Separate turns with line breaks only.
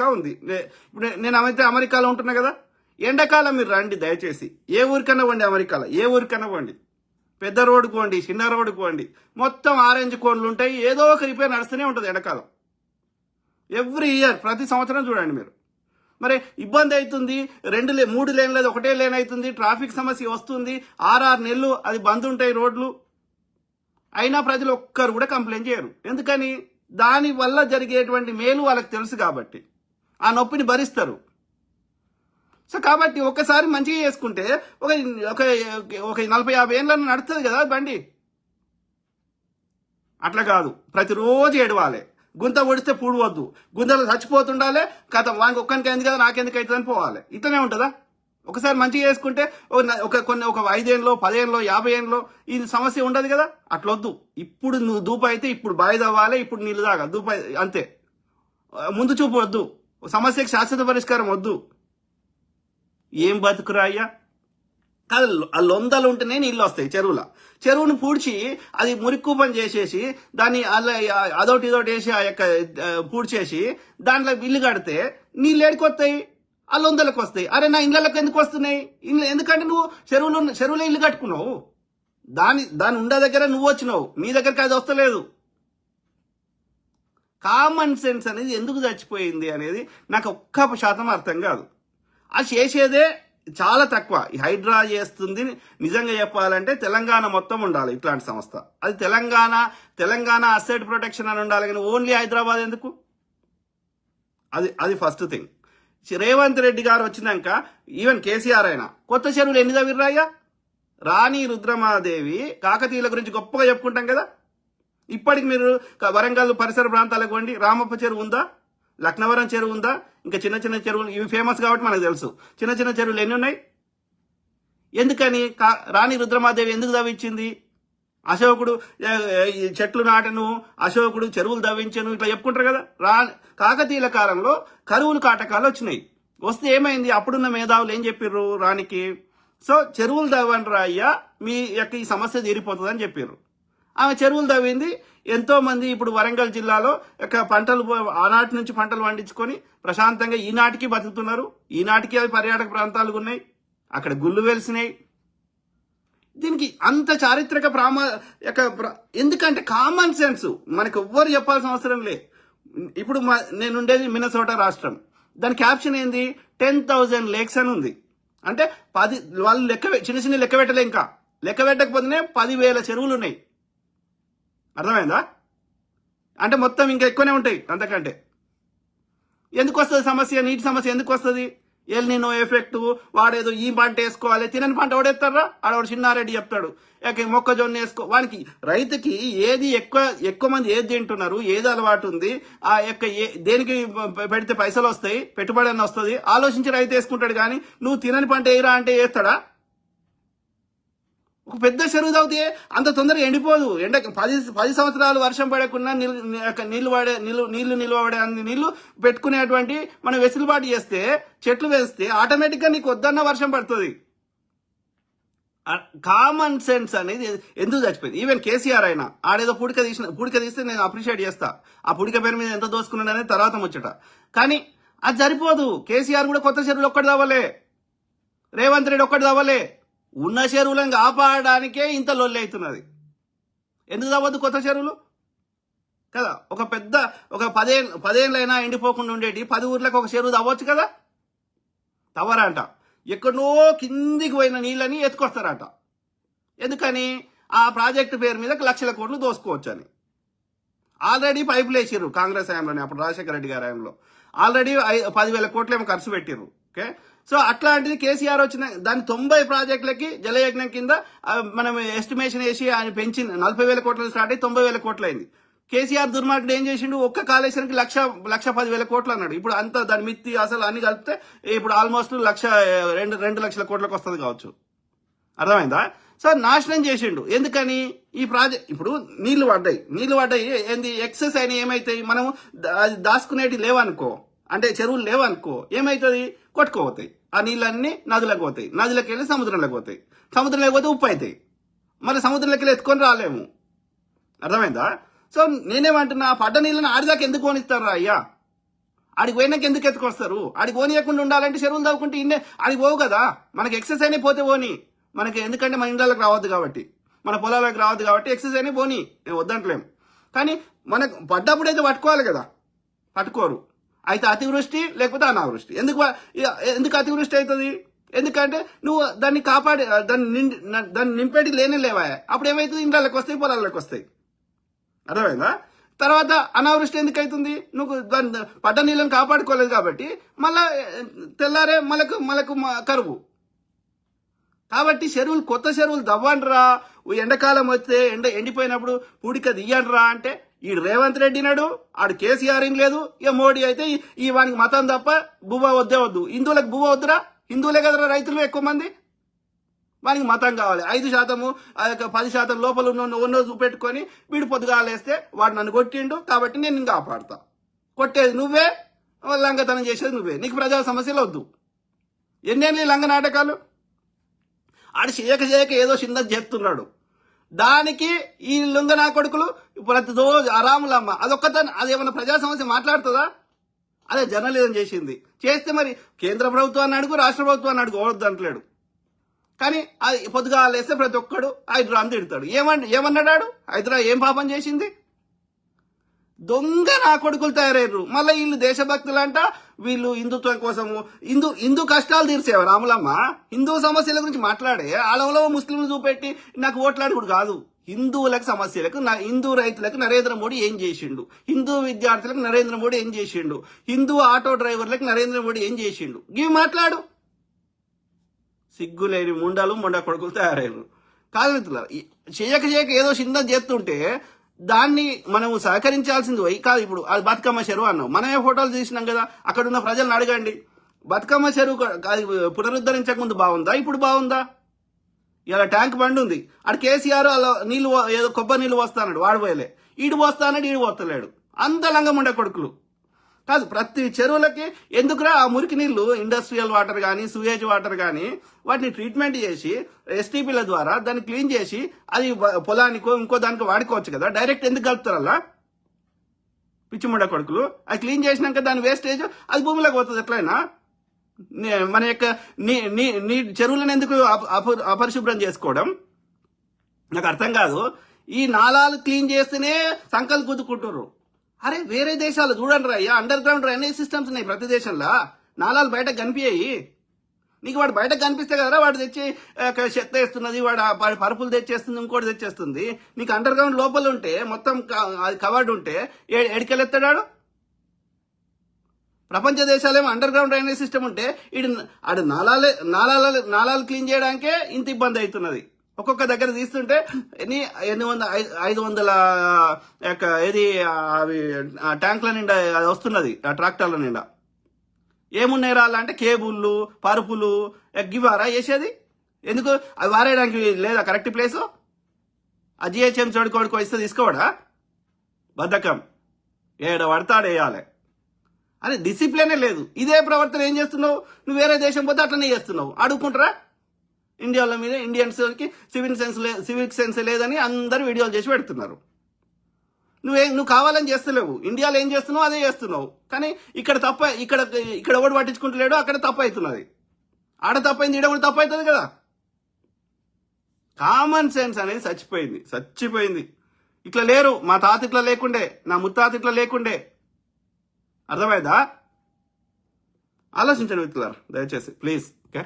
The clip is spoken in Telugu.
ఉంది. ఇప్పుడు నేను అమెరికాలో ఉంటున్నా కదా, ఎండాకాలం మీరు రండి దయచేసి. ఏ ఊరికన్నా పోండి, అమెరికాలో ఏ ఊరికన్నా పోండి, పెద్ద రోడ్డుకు పోండి, చిన్న రోడ్డుకు పోండి, మొత్తం ఆరెంజ్ కోన్లు ఉంటాయి. ఏదో ఒక రిపేర్ నడుస్తూనే ఉంటుంది ఎండాకాలం. ఎవ్రీ ఇయర్ ప్రతి సంవత్సరం చూడండి మీరు. మరి ఇబ్బంది అవుతుంది, 3 లేన్ లేదు, 1 లేన్ అవుతుంది, ట్రాఫిక్ సమస్య వస్తుంది, 6 నెలలు అది బంద్ ఉంటాయి రోడ్లు. అయినా ప్రజలు ఒక్కరు కూడా కంప్లైంట్ చేయరు. ఎందుకని? దాని వల్ల జరిగేటువంటి మేలు వాళ్ళకి తెలుసు కాబట్టి ఆ నొప్పిని భరిస్తారు. సో కాబట్టి ఒక్కసారి మంచిగా చేసుకుంటే ఒక 40-50 ఏళ్ళని నడుస్తుంది కదా బండి. అట్లా కాదు, ప్రతిరోజు ఏడవాలి. గుంత ఒడిస్తే పూడవద్దు, గుంతలు చచ్చిపోతుండాలి. కథ వానికి ఒక్కరికి ఎందుకు కదా నాకెందుకు అవుతుందని పోవాలి. ఇట్లనే ఉంటుందా? ఒకసారి మంచిగా చేసుకుంటే ఒక 5 ఏళ్ళలో 10 ఏళ్ళలో 50 ఏళ్ళలో ఈ సమస్య ఉండదు కదా. అట్లొద్దు. ఇప్పుడు నువ్వు దూప అయితే ఇప్పుడు బాయి తవ్వాలి, ఇప్పుడు నీళ్ళు తాగా దూప, అంతే. ముందు చూపు వద్దు, సమస్యకి శాశ్వత పరిష్కారం వద్దు. ఏం బతుకురా అయ్యా? కాదు, లొందలు ఉంటేనే నీళ్ళు వస్తాయి చెరువును పూడ్చి అది మురిక్కుపని చేసేసి దాన్ని అదొకటి ఇదొకటి వేసి ఆ యొక్క పూడ్చేసి దాంట్లో ఇల్లు కడితే నీళ్ళు ఏడుకొస్తాయి, ఆ లొందలకు వస్తాయి. అరే నా ఇళ్ళకి ఎందుకు వస్తున్నాయి? ఎందుకంటే నువ్వు చెరువులో ఇల్లు కట్టుకున్నావు, దాని ఉండే దగ్గర నువ్వు వచ్చినావు, నీ దగ్గరికి అది వస్తలేదు. కామన్ సెన్స్ అనేది ఎందుకు చచ్చిపోయింది అనేది నాకు 1% అర్థం కాదు. అది చేసేదే చాలా తక్కువ. ఈ హైడ్రా చేస్తుంది నిజంగా చెప్పాలంటే తెలంగాణ మొత్తం ఉండాలి ఇట్లాంటి సంస్థ. అది తెలంగాణ అసెట్ ప్రొటెక్షన్ అని ఉండాలి, కానీ ఓన్లీ హైదరాబాద్ ఎందుకు? అది ఫస్ట్ థింగ్. రేవంత్ రెడ్డి గారు వచ్చినాక ఈవెన్ కేసీఆర్ అయినా కొత్త చెరువులు ఎన్ని తవ్విర్రాయ్యా? రాణి రుద్రమాదేవి కాకతీయుల గురించి గొప్పగా చెప్పుకుంటాం కదా. ఇప్పటికి మీరు వరంగల్ పరిసర ప్రాంతాలకు పోండి, రామప్ప చెరువు ఉందా, లక్నవరం చెరువు ఉందా, ఇంకా చిన్న చిన్న చెరువులు ఇవి ఫేమస్ కాబట్టి మనకు తెలుసు. చిన్న చిన్న చెరువులు ఎన్ని ఉన్నాయి? ఎందుకని? రాణి రుద్రమాదేవి ఎందుకు తవ్వించింది? అశోకుడు చెట్లు నాటను, అశోకుడు చెరువులు తవ్వించను, ఇట్లా చెప్పుకుంటారు కదా. కాకతీయుల కాలంలో కరువులు కాటకాలు వచ్చినాయి. వస్తే ఏమైంది? అప్పుడున్న మేధావులు ఏం చెప్పారు రాణికి? సో చెరువులు తవ్వండి రా అయ్యా, మీ యొక్క ఈ సమస్య తీరిపోతుంది అని చెప్పారు. ఆమె చెరువులు తవ్వింది. ఎంతో మంది ఇప్పుడు వరంగల్ జిల్లాలో పంటలు ఆనాటి నుంచి పంటలు పండించుకొని ప్రశాంతంగా ఈనాటికి బతుకుతున్నారు. ఈనాటికి అవి పర్యాటక ప్రాంతాలు ఉన్నాయి, అక్కడ గుళ్ళు వెలిసినాయి. దీనికి అంత చారిత్రక ఎందుకంటే కామన్ సెన్స్ మనకు ఎవ్వరు చెప్పాల్సిన అవసరం లే. ఇప్పుడు నేనుండేది మినసోటా రాష్ట్రం. దాని క్యాప్షన్ ఏంది? 10,000 లేక్స్ అని ఉంది. అంటే వాళ్ళు చిన్న చిన్న లెక్క పెట్టలే, ఇంకా లెక్క పెట్టకపోతేనే 10,000 చెరువులు ఉన్నాయి. అర్థమైందా? అంటే మొత్తం ఇంకా ఎక్కువనే ఉంటాయి అంతకంటే. ఎందుకు వస్తుంది సమస్య? నీటి సమస్య ఎందుకు వస్తుంది? ఎల్ నినో ఎఫెక్ట్, వాడేదో ఈ పంట వేసుకోవాలి, తినని పంట ఓడేస్తారా? ఆడవాడు చిన్నారెడ్డి చెప్తాడు మొక్కజొన్న వేసుకో. వానికి రైతుకి ఏది ఎక్కువ మంది ఏది తింటున్నారు, ఏది అలవాటు ఉంది, ఆ యొక్క దేనికి పెడితే పైసలు వస్తాయి, పెట్టుబడి అని వస్తుంది ఆలోచించి రైతు వేసుకుంటాడు. కానీ నువ్వు తినని పంట వేయరా అంటే వేస్తాడా? ఒక పెద్ద చెరువు తవ్వితే అంత తొందరగా ఎండిపోదు. 10 సంవత్సరాలు వర్షం పడకుండా నీళ్లు నిల్వబడే అన్ని నీళ్లు పెట్టుకునేటువంటి మనం వెసులుబాటు చేస్తే, చెట్లు వేస్తే ఆటోమేటిక్గా నీకు వద్దన్న వర్షం పడుతుంది. కామన్ సెన్స్ అనేది ఎందుకు చచ్చిపోయింది? ఈవెన్ కేసీఆర్ అయినా ఆడేదో పుడిక తీస్తే నేను అప్రిషియేట్ చేస్తా. ఆ పుడిక పేరు మీద ఎంత దోసుకున్నాడు అనేది తర్వాత ముచ్చట. కానీ అది సరిపోదు. కేసీఆర్ కూడా కొత్త చెరువులు ఒక్కటి తవ్వలే, రేవంత్ రెడ్డి ఒక్కటి తవ్వలే. ఉన్న చెరువులను కాపాడడానికే ఇంత లొల్లి అవుతున్నది. ఎందుకు తవ్వద్దు కొత్త చెరువులు కదా? ఒక 10 ఏళ్ళైనా ఎండిపోకుండా ఉండేటి 10 ఊర్లకు ఒక చెరువు తవ్వచ్చు కదా. తవ్వరంట. ఎక్కడో కిందికి పోయిన నీళ్ళని ఎత్తుకొస్తారంట. ఎందుకని? ఆ ప్రాజెక్టు పేరు మీద లక్షల కోట్లు దోసుకోవచ్చు అని. ఆల్రెడీ పైపులు వేసిర్రు కాంగ్రెస్ హయాంలోనే, అప్పుడు రాజశేఖర రెడ్డి గారి హయాంలో ఆల్రెడీ 10,000 కోట్లు ఏమో ఖర్చు పెట్టిర్రు. ఓకే, సో అట్లాంటిది కేసీఆర్ వచ్చిన దాని 90 ప్రాజెక్టులకి జలయజ్ఞం కింద మనం ఎస్టిమేషన్ వేసి ఆయన పెంచింది. 40,000 కోట్లు స్టార్ట్ అయ్యి 90,000 కోట్లు అయింది. కేసీఆర్ దుర్మార్గుడు ఏం చేసిండు? ఒక్క కాళేశ్వరానికి 1,10,000 కోట్లు అన్నాడు. ఇప్పుడు అంతా దాని మిత్తి అసలు అన్ని కలిపితే ఇప్పుడు ఆల్మోస్ట్ 2 లక్షల కోట్లకు వస్తుంది కావచ్చు. అర్థమైందా? సో నాశనం చేసిండు. ఎందుకని? ఈ ప్రాజెక్ట్ ఇప్పుడు నీళ్లు పడ్డాయి ఏంది ఎక్సెస్ అయినా ఏమైతాయి? మనం దాచుకునేటి లేవనుకో, అంటే చెరువులు లేవనుకో, ఏమవుతుంది? కొట్టుకోపోతాయి. ఆ నీళ్ళన్నీ నదులకు పోతాయి, నదులకు వెళ్ళి సముద్రంలోకి పోతాయి, సముద్రంలోకి పోతే ఉప్పు అవుతాయి, మళ్ళీ సముద్రంలోకి వెళ్ళి ఎత్తుకొని రాలేము. అర్థమైందా? సో నేనేమంటున్నా, పడ్డ నీళ్ళని ఆడిదాకా ఎందుకు కొనిస్తారా అయ్యా? ఆడికి పోయినాక ఎందుకు ఎత్తుకొస్తారు? ఆడికి పోనీయకుండా ఉండాలంటే చెరువులు తవ్వుకుంటే ఇన్నే ఆడికి పోవు కదా. మనకి ఎక్సెస్ అయినా పోతే పోని, మనకి ఎందుకంటే మన ఇండ్లకు రావద్దు కాబట్టి, మన పొలాలకు రావద్దు కాబట్టి ఎక్సెస్ అయినా పోని, నేను వద్దంటలేం. కానీ మనకు పడ్డప్పుడు అయితే పట్టుకోవాలి కదా, పట్టుకోరు. అయితే అతివృష్టి లేకపోతే అనావృష్టి. ఎందుకు అతివృష్టి అవుతుంది? ఎందుకంటే నువ్వు దాన్ని కాపాడి దాన్ని నింపేటి లేనే లేవా. అప్పుడు ఏమవుతుంది? ఇండ్లకి వస్తాయి, పొలాలకు వస్తాయి. అర్థమైందా? తర్వాత అనావృష్టి ఎందుకు అవుతుంది? నువ్వు దాని పడ్డ నీళ్ళని కాపాడుకోలేదు కాబట్టి మళ్ళా తెల్లారే మళ్ళకు కరువు. కాబట్టి చెరువులు, కొత్త చెరువులు దవ్వండ్రా. ఎండాకాలం వస్తే ఎండిపోయినప్పుడు పూడిక తీయండ్రా అంటే ఈ రేవంత్ రెడ్డి నాడు, ఆడు కేసీఆర్ ఏం లేదు, ఇక మోడీ అయితే ఈ వానికి మతం తప్ప బువ్వ వద్దే వద్దు. హిందువులకు బువ్వ వద్దురా, హిందువులే కదరా రైతులు ఎక్కువ మంది. వానికి మతం కావాలి. 5% 10% లోపల ఉన్నో చూపెట్టుకొని వీడు పొద్దుగాలేస్తే వాడు నన్ను కొట్టిండు కాబట్టి నేను నిన్ను కాపాడుతా. కొట్టేది నువ్వే, లంగతనం చేసేది నువ్వే. నీకు ప్రజా సమస్యలు వద్దు. ఎన్నేళ్ళు లంగ నాటకాలు? ఆడు చేయక ఏదో చిన్న చేస్తున్నాడు. దానికి ఈ లుంగ నా కొడుకులు ప్రతిరోజు ఆరాములమ్మ అదేమన్నా ప్రజా సమస్య మాట్లాడుతుందా? అదే జర్నలిజం చేస్తే మరి కేంద్ర ప్రభుత్వాన్ని అడుగు, రాష్ట్ర ప్రభుత్వాన్ని అడుగు, ఓడద్దు అంటలేడు. కానీ అది పొద్దుగా లేస్తే ప్రతి ఒక్కడు హైదరాబాద్ తిడతాడు. ఏమన్నాడు? హైదరాబాద్ ఏం పాపం చేసింది? దొంగ నా కొడుకులు తయారయ్యారు. మళ్ళీ వీళ్ళు దేశభక్తులంట, వీళ్ళు హిందుత్వం కోసము హిందూ కష్టాలు తీర్చేవా రాములమ్మ? హిందూ సమస్యల గురించి మాట్లాడే ఆలంలో ముస్లింలు చూపెట్టి నాకు ఓట్లాడుకుడు కాదు. హిందువులకు సమస్యలకు, హిందూ రైతులకు నరేంద్ర మోడీ ఏం చేసిండు, హిందూ విద్యార్థులకు నరేంద్ర మోడీ ఏం చేసిండు, హిందూ ఆటో డ్రైవర్లకు నరేంద్ర మోడీ ఏం చేసిండు, ఇవి మాట్లాడు. సిగ్గులేని ముండ కొడుకులు తయారయ్యారు. కాదు మిత్రులారా, చేయక ఏదో చిన్న చేస్తుంటే దాన్ని మనం సహకరించాల్సింది కాదు. ఇప్పుడు అది బతుకమ్మ చెరువు అన్నావు, మనమే ఫోటోలు తీసినాం కదా. అక్కడ ఉన్న ప్రజలను అడగండి, బతుకమ్మ చెరువు పునరుద్ధరించక ముందు బాగుందా, ఇప్పుడు బాగుందా? ఇలా ట్యాంక్ బండి ఉంది, ఆడు కేసీఆర్ అలా నీళ్ళు ఏదో కొబ్బరి నీళ్ళు పోస్తాడు, వాడు పోయలే. ఈడు పోస్తానడు, ఈడు పోస్తలేడు. అంత లంగముండే కొడుకులు. కాదు, ప్రతి చెరువులకి ఎందుకురా ఆ మురికి నీళ్లు, ఇండస్ట్రియల్ వాటర్ కానీ సూయేజ్ వాటర్ కానీ వాటిని ట్రీట్మెంట్ చేసి ఎస్టీపీల ద్వారా దాన్ని క్లీన్ చేసి అది పొలానికో ఇంకో దానికో వాడుకోవచ్చు కదా. డైరెక్ట్ ఎందుకు కలుపుతారు అలా పిచ్చిముండ కొడుకులు? అది క్లీన్ చేసినాక దాని వేస్టేజ్ అది భూమిలోకి పోతుంది. ఎట్లయినా మన యొక్క నీ చెరువులను ఎందుకు అపరిశుభ్రం చేసుకోవడం నాకు అర్థం కాదు. ఈ నాలాలు క్లీన్ చేస్తేనే సంకలు గుద్దుకుంటున్నారు. అరే వేరే దేశాలు చూడండి అయ్యా, అండర్ గ్రౌండ్ డ్రైనేజ్ సిస్టమ్స్ ఉన్నాయి ప్రతి దేశంలో. నాలాలు బయటకు కనిపించాయి. నీకు వాడు బయటకు కనిపిస్తే కదరా వాడు తెచ్చి చెత్త వేస్తున్నది, వాడు పరుపులు తెచ్చేస్తుంది, ఇంకోటి తెచ్చేస్తుంది. నీకు అండర్ గ్రౌండ్ లోపల ఉంటే మొత్తం అది కవర్డ్ ఉంటే ఎడికెళ్ళెత్తాడు. ప్రపంచ దేశాలేమో అండర్ గ్రౌండ్ డ్రైనేజ్ సిస్టమ్ ఉంటే ఆడు నాలాలు క్లీన్ చేయడానికే ఇంత ఇబ్బంది అవుతున్నది. ఒక్కొక్క దగ్గర తీస్తుంటే 500 ఏది అవి ట్యాంకుల నిండా అది వస్తున్నది, ఆ ట్రాక్టర్ల నిండా. ఏమున్నాయి రాళ్ళంటే కేబుళ్ళు, పరుపులు, గివారా వేసేది. ఎందుకు? అవి వారేయడానికి లేదా కరెక్ట్ ప్లేసు? ఆ జిహెచ్ఎం చోడుకోడుకో ఇస్తే తీసుకోవడా? బద్ధకం. ఏడ పడతాడేయాలి. అదే డిసిప్లినే లేదు. ఇదే ప్రవర్తన ఏం చేస్తున్నావు నువ్వు? వేరే దేశం పోతే అట్లనే చేస్తున్నావు. అడుగుకుంటారా? ఇండియాలో మీద ఇండియన్స్కి సివిక్ సెన్స్ లేదని అందరు వీడియోలు చేసి పెడుతున్నారు. నువ్వు కావాలని చేస్తలేవు. ఇండియాలో ఏం చేస్తున్నావు అదే చేస్తున్నావు. కానీ ఇక్కడ ఎవడు పట్టించుకుంటలేడు, అక్కడ తప్పు అవుతున్నది. ఆడ తప్పైంది, ఈడ కూడా తప్పు అవుతుంది కదా. కామన్ సెన్స్ అనేది చచ్చిపోయింది. ఇట్లా లేరు. మా తాత ఇట్లా లేకుండే, నా ముత్తాత ఇట్లా లేకుండే. అర్థమైందా? ఆలోచించండి మిత్రులారా, దయచేసి ప్లీజ్. ఓకే.